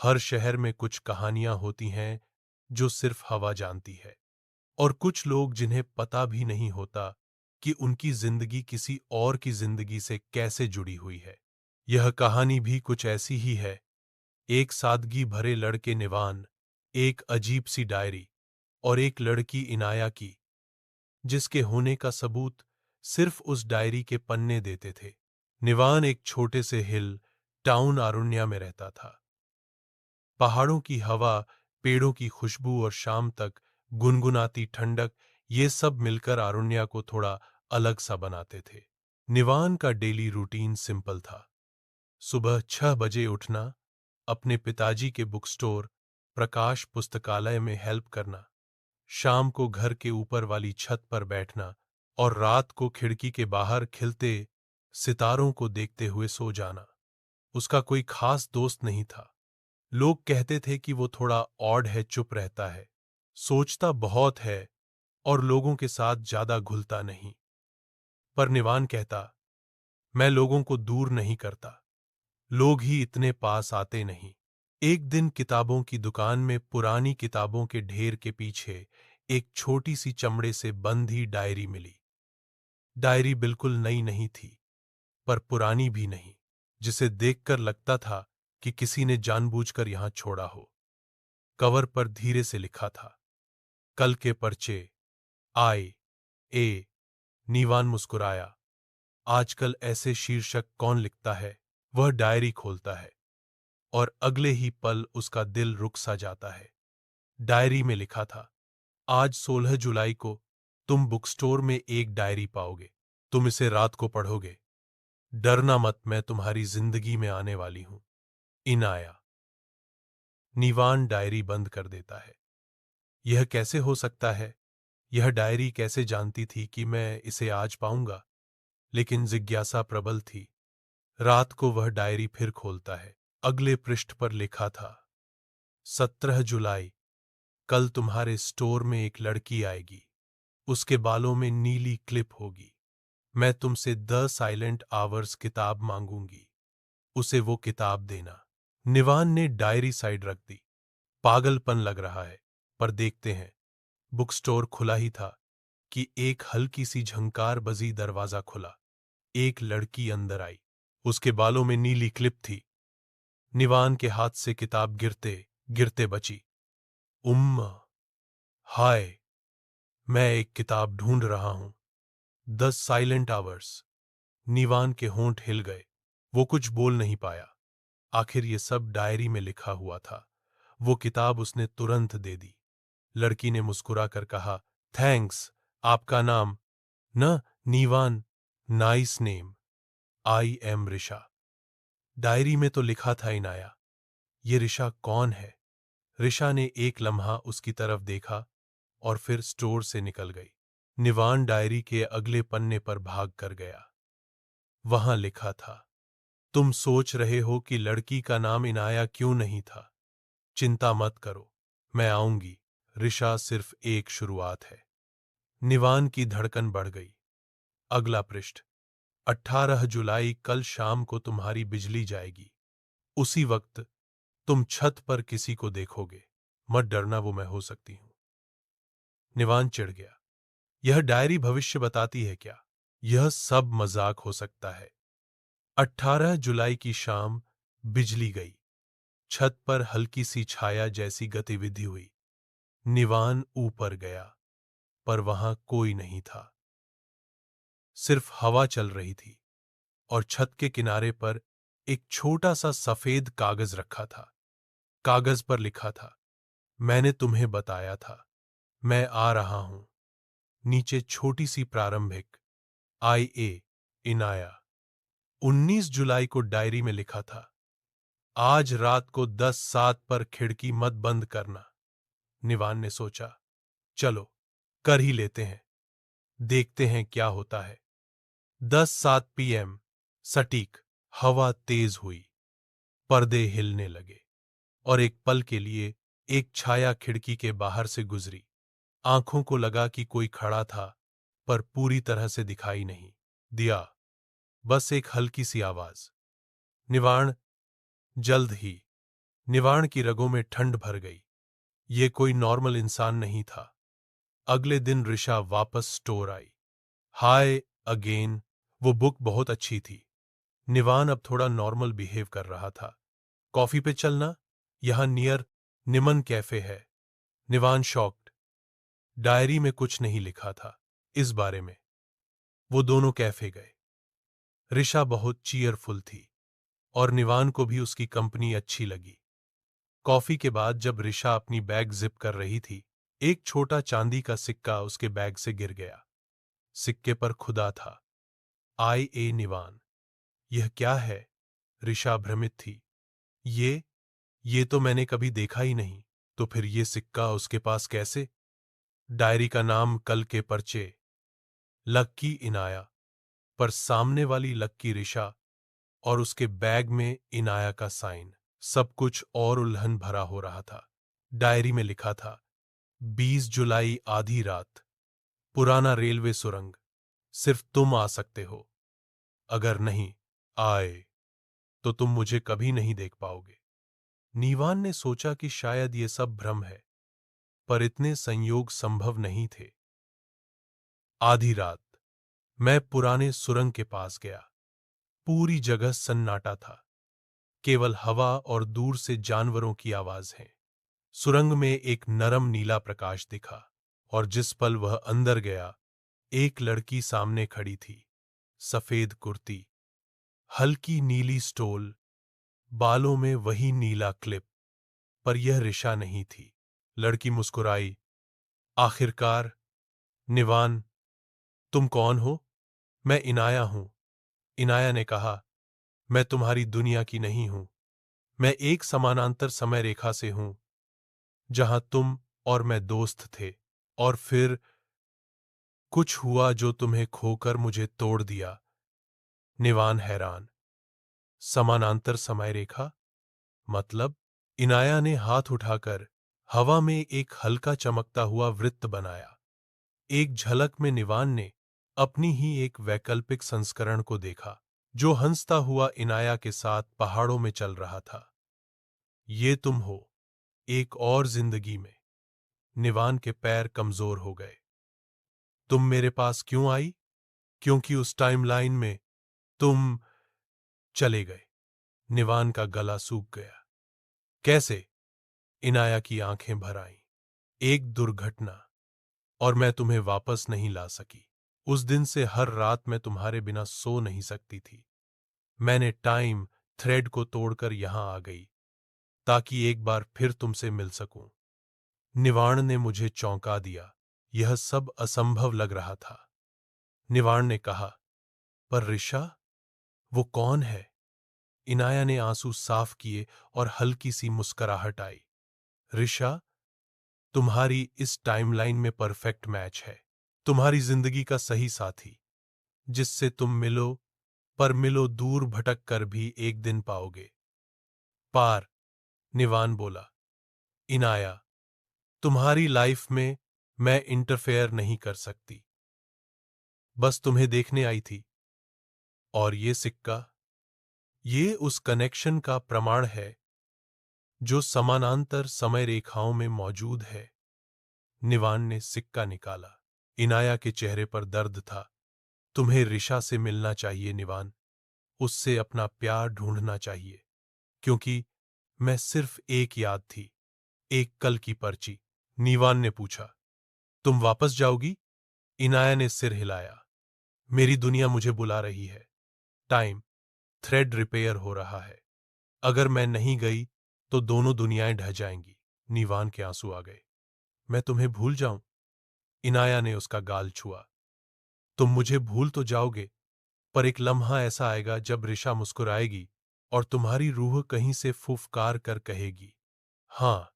हर शहर में कुछ कहानियां होती हैं जो सिर्फ हवा जानती है, और कुछ लोग जिन्हें पता भी नहीं होता कि उनकी जिंदगी किसी और की जिंदगी से कैसे जुड़ी हुई है। यह कहानी भी कुछ ऐसी ही है। एक सादगी भरे लड़के निवान, एक अजीब सी डायरी और एक लड़की इनाया की, जिसके होने का सबूत सिर्फ उस डायरी के पन्ने देते थे। निवान एक छोटे से हिल टाउन आरुण्या में रहता था। पहाड़ों की हवा, पेड़ों की खुशबू और शाम तक गुनगुनाती ठंडक, ये सब मिलकर आरुण्या को थोड़ा अलग सा बनाते थे। निवान का डेली रूटीन सिंपल था। सुबह 6 बजे उठना, अपने पिताजी के बुक स्टोर प्रकाश पुस्तकालय में हेल्प करना, शाम को घर के ऊपर वाली छत पर बैठना और रात को खिड़की के बाहर खिलते सितारों को देखते हुए सो जाना। उसका कोई खास दोस्त नहीं था। लोग कहते थे कि वो थोड़ा ऑड है, चुप रहता है, सोचता बहुत है और लोगों के साथ ज्यादा घुलता नहीं। पर निवान कहता, मैं लोगों को दूर नहीं करता, लोग ही इतने पास आते नहीं। एक दिन किताबों की दुकान में पुरानी किताबों के ढेर के पीछे एक छोटी सी चमड़े से बंधी डायरी मिली। डायरी बिल्कुल नई नहीं थी, पर पुरानी भी नहीं, जिसे देखकर लगता था कि किसी ने जानबूझकर यहां छोड़ा हो। कवर पर धीरे से लिखा था, कल के पर्चे, आई ए। नीवान मुस्कुराया। आजकल ऐसे शीर्षक कौन लिखता है? वह डायरी खोलता है और अगले ही पल उसका दिल रुक सा जाता है। डायरी में लिखा था, आज 16 जुलाई को तुम बुक स्टोर में एक डायरी पाओगे। तुम इसे रात को पढ़ोगे। डरना मत, मैं तुम्हारी जिंदगी में आने वाली हूं। इनाया। नीवान डायरी बंद कर देता है। यह कैसे हो सकता है? यह डायरी कैसे जानती थी कि मैं इसे आज पाऊंगा? लेकिन जिज्ञासा प्रबल थी। रात को वह डायरी फिर खोलता है। अगले पृष्ठ पर लिखा था, 17 जुलाई, कल तुम्हारे स्टोर में एक लड़की आएगी। उसके बालों में नीली क्लिप होगी। मैं तुमसे द साइलेंट आवर्स किताब मांगूंगी। उसे वो किताब देना। निवान ने डायरी साइड रख दी। पागलपन लग रहा है, पर देखते हैं। बुक स्टोर खुला ही था कि एक हल्की सी झंकार बजी, दरवाजा खुला। एक लड़की अंदर आई। उसके बालों में नीली क्लिप थी। निवान के हाथ से किताब गिरते गिरते बची। उम्मा, हाय, मैं एक किताब ढूंढ रहा हूं। The silent hours. निवान के होंठ हिल गए। वो कुछ बोल नहीं पाया। आखिर ये सब डायरी में लिखा हुआ था। वो किताब उसने तुरंत दे दी। लड़की ने मुस्कुराकर कहा, थैंक्स। आपका नाम? न, Nivaan. Nice name. I am Risha. Diary में तो लिखा था इनाया। ये ऋषा कौन है? ऋषा ने एक लम्हा उसकी तरफ देखा और फिर स्टोर से निकल गई। निवान डायरी के अगले पन्ने पर भाग कर गया। वहां लिखा था, तुम सोच रहे हो कि लड़की का नाम इनाया क्यों नहीं था? चिंता मत करो, मैं आऊंगी। ऋषा सिर्फ एक शुरुआत है। निवान की धड़कन बढ़ गई। अगला पृष्ठ, 18 जुलाई, कल शाम को तुम्हारी बिजली जाएगी। उसी वक्त तुम छत पर किसी को देखोगे। मत डरना, वो मैं हो सकती हूं। निवान चिढ़ गया। यह डायरी भविष्य बताती है क्या? यह सब मजाक हो सकता है। 18 जुलाई की शाम बिजली गई। छत पर हल्की सी छाया जैसी गतिविधि हुई। निवान ऊपर गया, पर वहां कोई नहीं था। सिर्फ हवा चल रही थी और छत के किनारे पर एक छोटा सा सफेद कागज रखा था। कागज पर लिखा था, मैंने तुम्हें बताया था, मैं आ रहा हूं। नीचे छोटी सी प्रारंभिक, आई ए, इनाया। 19 जुलाई को डायरी में लिखा था, आज रात को 10:07 पर खिड़की मत बंद करना। निवान ने सोचा, चलो कर ही लेते हैं, देखते हैं क्या होता है। 10:07 PM, सटीक। हवा तेज हुई, पर्दे हिलने लगे और एक पल के लिए एक छाया खिड़की के बाहर से गुजरी। आंखों को लगा कि कोई खड़ा था, पर पूरी तरह से दिखाई नहीं दिया। बस एक हल्की सी आवाज, निवाण, जल्द ही। निवाण की रगों में ठंड भर गई। ये कोई नॉर्मल इंसान नहीं था। अगले दिन ऋषा वापस स्टोर आई। Hi again. वो बुक बहुत अच्छी थी। निवान अब थोड़ा नॉर्मल बिहेव कर रहा था। कॉफी पे चलना? यहां नियर निमन कैफे है। निवान शॉक्ड। डायरी में कुछ नहीं लिखा था इस बारे में। वो दोनों कैफे गए। ऋषा बहुत चीयरफुल थी और निवान को भी उसकी कंपनी अच्छी लगी। कॉफी के बाद जब ऋषा अपनी बैग जिप कर रही थी, एक छोटा चांदी का सिक्का उसके बैग से गिर गया। सिक्के पर खुदा था, आई ए निवान। यह क्या है? ऋषा भ्रमित थी। ये तो मैंने कभी देखा ही नहीं। तो फिर ये सिक्का उसके पास कैसे? डायरी का नाम, कल के पर्चे, लक्की इनाया, पर सामने वाली लक्की ऋषा और उसके बैग में इनाया का साइन। सब कुछ और उल्हन भरा हो रहा था। डायरी में लिखा था, 20 जुलाई आधी रात, पुराना रेलवे सुरंग, सिर्फ तुम आ सकते हो। अगर नहीं आए तो तुम मुझे कभी नहीं देख पाओगे। नीवान ने सोचा कि शायद ये सब भ्रम है, पर इतने संयोग संभव नहीं थे। आधी रात मैं पुराने सुरंग के पास गया। पूरी जगह सन्नाटा था, केवल हवा और दूर से जानवरों की आवाजें। सुरंग में एक नरम नीला प्रकाश दिखा, और जिस पल वह अंदर गया, एक लड़की सामने खड़ी थी। सफेद कुर्ती, हल्की नीली स्टोल, बालों में वही नीला क्लिप। पर यह ऋषा नहीं थी। लड़की मुस्कुराई। आखिरकार। निवान, तुम कौन हो? मैं इनाया हूं। इनाया ने कहा, मैं तुम्हारी दुनिया की नहीं हूं। मैं एक समानांतर समय रेखा से हूं, जहां तुम और मैं दोस्त थे। और फिर कुछ हुआ जो तुम्हें खोकर मुझे तोड़ दिया। निवान हैरान। समानांतर समय रेखा? मतलब? इनाया ने हाथ उठाकर हवा में एक हल्का चमकता हुआ वृत्त बनाया। एक झलक में निवान ने अपनी ही एक वैकल्पिक संस्करण को देखा, जो हंसता हुआ इनाया के साथ पहाड़ों में चल रहा था। ये तुम हो, एक और जिंदगी में। निवान के पैर कमजोर हो गए। तुम मेरे पास क्यों आई? क्योंकि उस टाइमलाइन में तुम चले गए। निवान का गला सूख गया। कैसे? इनाया की आंखें भर आईं। एक दुर्घटना, और मैं तुम्हें वापस नहीं ला सकी। उस दिन से हर रात मैं तुम्हारे बिना सो नहीं सकती थी। मैंने टाइम थ्रेड को तोड़कर यहां आ गई, ताकि एक बार फिर तुमसे मिल सकूं। निवाण ने मुझे चौंका दिया। यह सब असंभव लग रहा था। निवाण ने कहा, पर ऋषा, वो कौन है? इनाया ने आंसू साफ किए और हल्की सी मुस्कुराहट आई। ऋषा, तुम्हारी इस टाइमलाइन में परफेक्ट मैच है। तुम्हारी जिंदगी का सही साथी, जिससे तुम मिलो, पर मिलो दूर भटक कर भी एक दिन पाओगे। पार। निवान बोला। इनाया, तुम्हारी लाइफ में मैं इंटरफेयर नहीं कर सकती। बस तुम्हें देखने आई थी। और ये सिक्का, ये उस कनेक्शन का प्रमाण है जो समानांतर समय रेखाओं में मौजूद है। निवान ने सिक्का निकाला। इनाया के चेहरे पर दर्द था। तुम्हें ऋषा से मिलना चाहिए निवान। उससे अपना प्यार ढूंढना चाहिए। क्योंकि मैं सिर्फ एक याद थी, एक कल की पर्ची। निवान ने पूछा, तुम वापस जाओगी? इनाया ने सिर हिलाया। मेरी दुनिया मुझे बुला रही है। टाइम थ्रेड रिपेयर हो रहा है। अगर मैं नहीं गई तो दोनों दुनियाएं ढह जाएंगी। निवान के आंसू आ गए। मैं तुम्हें भूल जाऊं? इनाया ने उसका गाल छुआ। तुम मुझे भूल तो जाओगे, पर एक लम्हा ऐसा आएगा जब ऋषा मुस्कुराएगी और तुम्हारी रूह कहीं से फुफकार कर कहेगी, हाँ,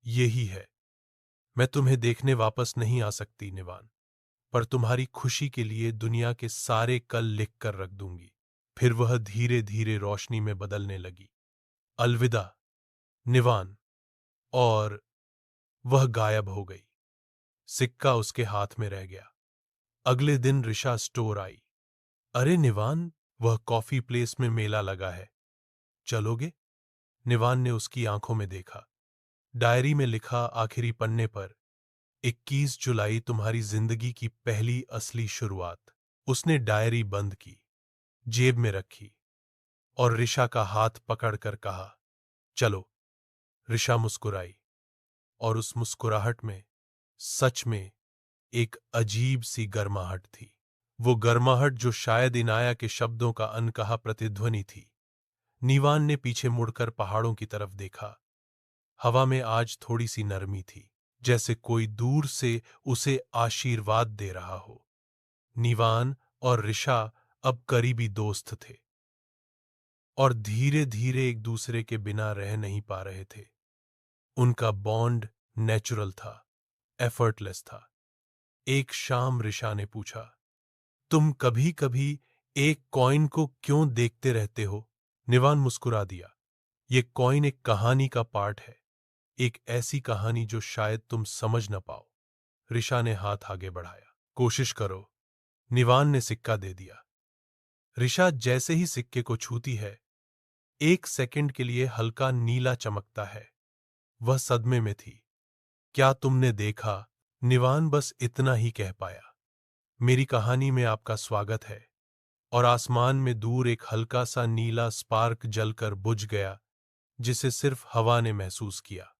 यही है। मैं तुम्हें देखने वापस नहीं आ सकती निवान, पर तुम्हारी खुशी के लिए दुनिया के सारे कल लिख कर रख दूंगी। फिर वह धीरे धीरे रोशनी में बदलने लगी। अलविदा निवान। और वह गायब हो गई। सिक्का उसके हाथ में रह गया। अगले दिन ऋषा स्टोर आई। अरे निवान, वह कॉफी प्लेस में मेला लगा है, चलोगे? निवान ने उसकी आंखों में देखा। डायरी में लिखा आखिरी पन्ने पर, 21 जुलाई तुम्हारी जिंदगी की पहली असली शुरुआत। उसने डायरी बंद की, जेब में रखी और ऋषा का हाथ पकड़कर कहा, चलो। ऋषा मुस्कुराई और उस मुस्कुराहट में सच में एक अजीब सी गर्माहट थी। वो गर्माहट जो शायद इनाया के शब्दों का अनकहा प्रतिध्वनि थी। नीवान ने पीछे मुड़कर पहाड़ों की तरफ देखा। हवा में आज थोड़ी सी नरमी थी, जैसे कोई दूर से उसे आशीर्वाद दे रहा हो। नीवान और ऋषा अब करीबी दोस्त थे और धीरे धीरे एक दूसरे के बिना रह नहीं पा रहे थे। उनका बॉन्ड नेचुरल था, एफर्टलेस था। एक शाम ऋषा ने पूछा, तुम कभी कभी एक कॉइन को क्यों देखते रहते हो? निवान मुस्कुरा दिया। ये कॉइन एक कहानी का पार्ट है, एक ऐसी कहानी जो शायद तुम समझ न पाओ। ऋषा ने हाथ आगे बढ़ाया। कोशिश करो। निवान ने सिक्का दे दिया। ऋषा जैसे ही सिक्के को छूती है, एक सेकंड के लिए हल्का नीला चमकता है। वह सदमे में थी। क्या तुमने देखा? निवान बस इतना ही कह पाया। मेरी कहानी में आपका स्वागत है। और आसमान में दूर एक हल्का सा नीला स्पार्क जलकर बुझ गया, जिसे सिर्फ हवा ने महसूस किया।